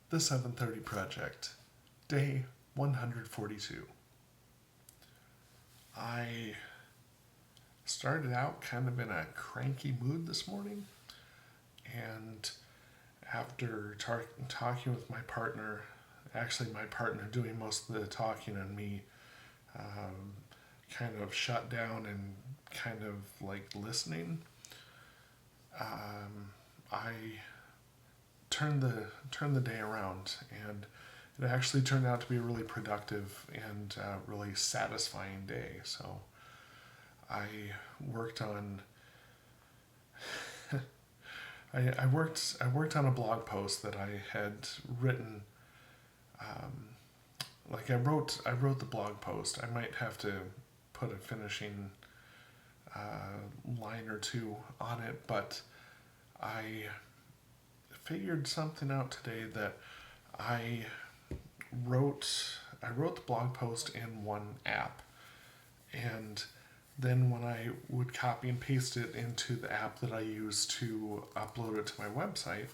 The 7:30 Project, Day 142. I started out kind of in a cranky mood this morning, and after talking with my partner, actually, my partner doing most of the talking and me um, kind of shut down and kind of like listening, I turned the day around, and it actually turned out to be a really productive and really satisfying day. So I worked on I worked on a blog post that I had written. Um, I wrote the blog post. I might have to put a finishing line or two on it, but I figured something out today that I I wrote the blog post in one app, and then when I would copy and paste it into the app that I use to upload it to my website,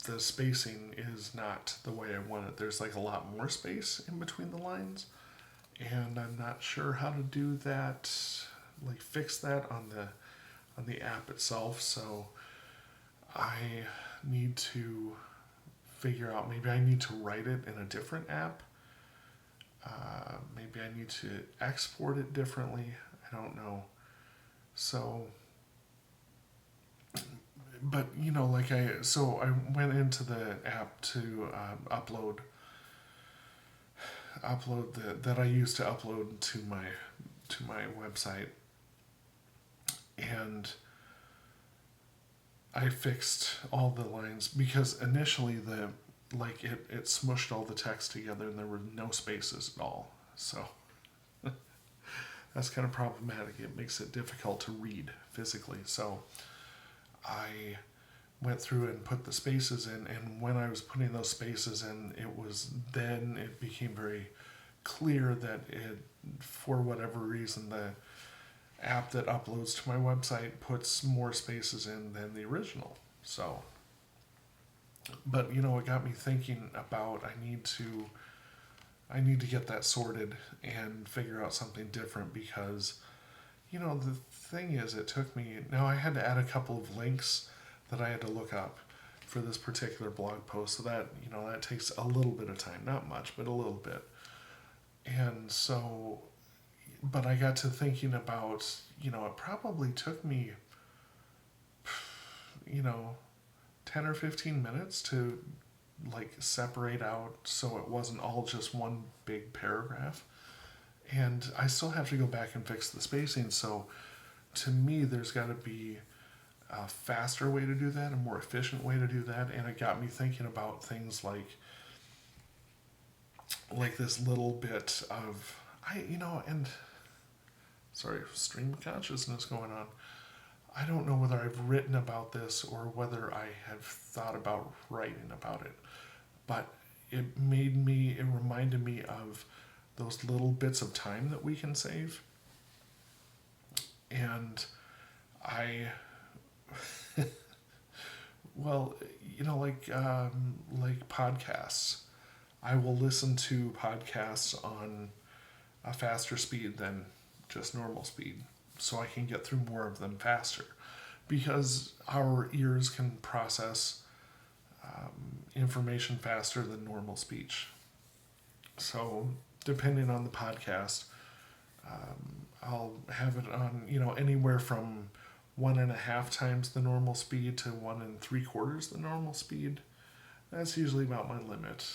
the spacing is not the way I want it. There's like a lot more space in between the lines, and I'm not sure how to do that, like fix that on the app itself. So I need to figure out, maybe I need to write it in a different app. Maybe I need to export it differently. I don't know. So, but I went into the app to upload that I use to upload to my website, and I fixed all the lines because initially it smushed all the text together and there were no spaces at all. So that's kind of problematic. It makes it difficult to read physically. So I went through and put the spaces in, and when I was putting those spaces in, it became very clear that for whatever reason, the app that uploads to my website puts more spaces in than the original. So, but it got me thinking about I need to get that sorted and figure out something different, because the thing is, it took me, now I had to add a couple of links that I had to look up for this particular blog post. So that takes a little bit of time, not much, but a little bit. And so, but I got to thinking about, it probably took me, you know, 10 or 15 minutes to like separate out so it wasn't all just one big paragraph. And I still have to go back and fix the spacing. So to me, there's got to be a faster way to do that, a more efficient way to do that. And it got me thinking about things like this little bit of, and sorry, stream of consciousness going on. I don't know whether I've written about this or whether I have thought about writing about it, but it reminded me of those little bits of time that we can save. And I, well, like podcasts. I will listen to podcasts on a faster speed than just normal speed, so I can get through more of them faster, because our ears can process information faster than normal speech. So depending on the podcast, I'll have it on anywhere from 1.5 times the normal speed to 1 3/4 the normal speed. That's usually about my limit.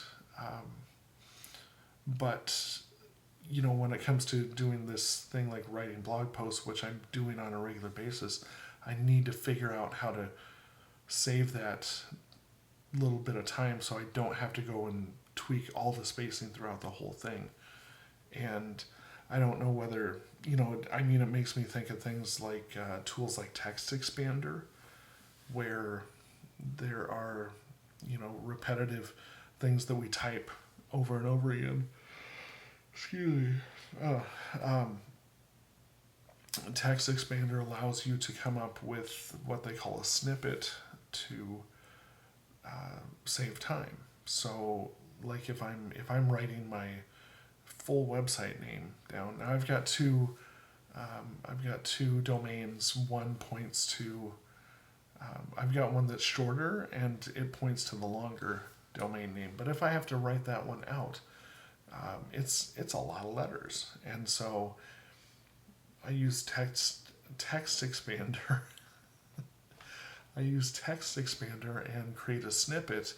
But when it comes to doing this thing like writing blog posts, which I'm doing on a regular basis, I need to figure out how to save that little bit of time so I don't have to go and tweak all the spacing throughout the whole thing. And I don't know whether, it makes me think of things like tools like Text Expander, where there are, repetitive things that we type over and over again. Excuse me. Text Expander allows you to come up with what they call a snippet to save time. So like if I'm writing my full website name down, now I've got two domains. One points to I've got one that's shorter and it points to the longer domain name. But if I have to write that one out, it's a lot of letters, and so I use text expander. I use text expander and create a snippet,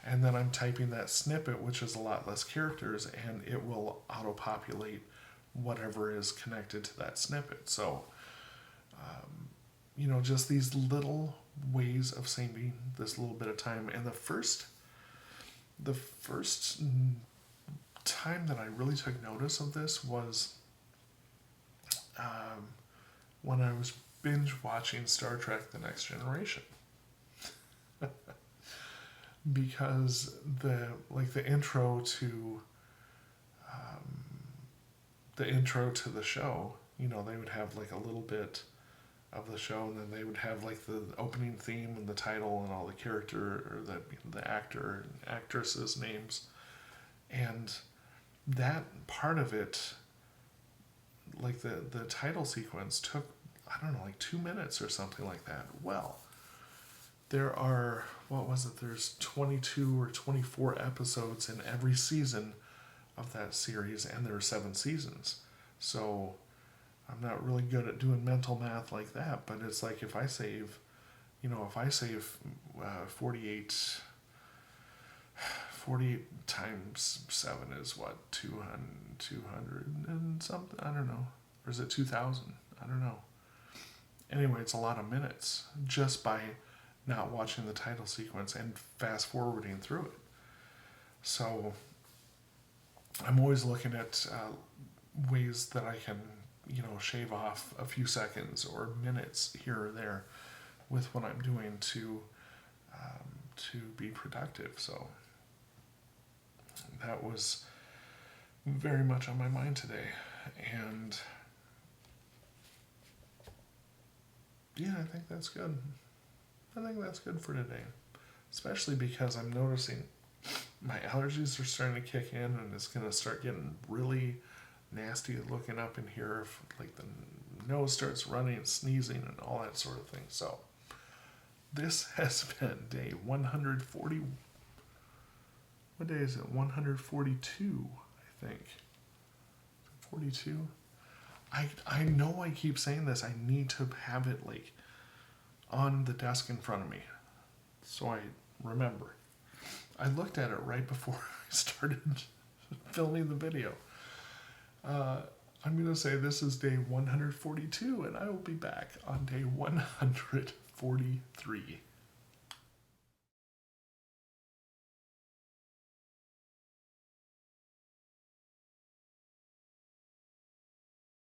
and then I'm typing that snippet, which is a lot less characters, and it will auto populate whatever is connected to that snippet. So, just these little ways of saving this little bit of time. And the first time that I really took notice of this was when I was binge watching Star Trek: The Next Generation. Because the intro to the show, they would have like a little bit of the show, and then they would have like the opening theme and the title and all the character or the actor and actresses names, and that part of it, like the title sequence, took, I don't know, like 2 minutes or something like that. Well, there are, what was it, there's 22 or 24 episodes in every season of that series, and there are 7 seasons. So I'm not really good at doing mental math like that, but it's like if I save 48 times 7 is what, 200 and something, I don't know, or is it 2,000, I don't know. Anyway, it's a lot of minutes just by not watching the title sequence and fast forwarding through it. So I'm always looking at ways that I can, shave off a few seconds or minutes here or there with what I'm doing to be productive. So that was very much on my mind today. And yeah, I think that's good. I think that's good for today, especially because I'm noticing my allergies are starting to kick in, and it's going to start getting really nasty looking up in here if like the nose starts running and sneezing and all that sort of thing. So this has been day 140. What day is it? 142, I think. 42. I know I keep saying this. I need to have it like on the desk in front of me so I remember. I looked at it right before I started filming the video. I'm going to say this is day 142, and I will be back on day 143.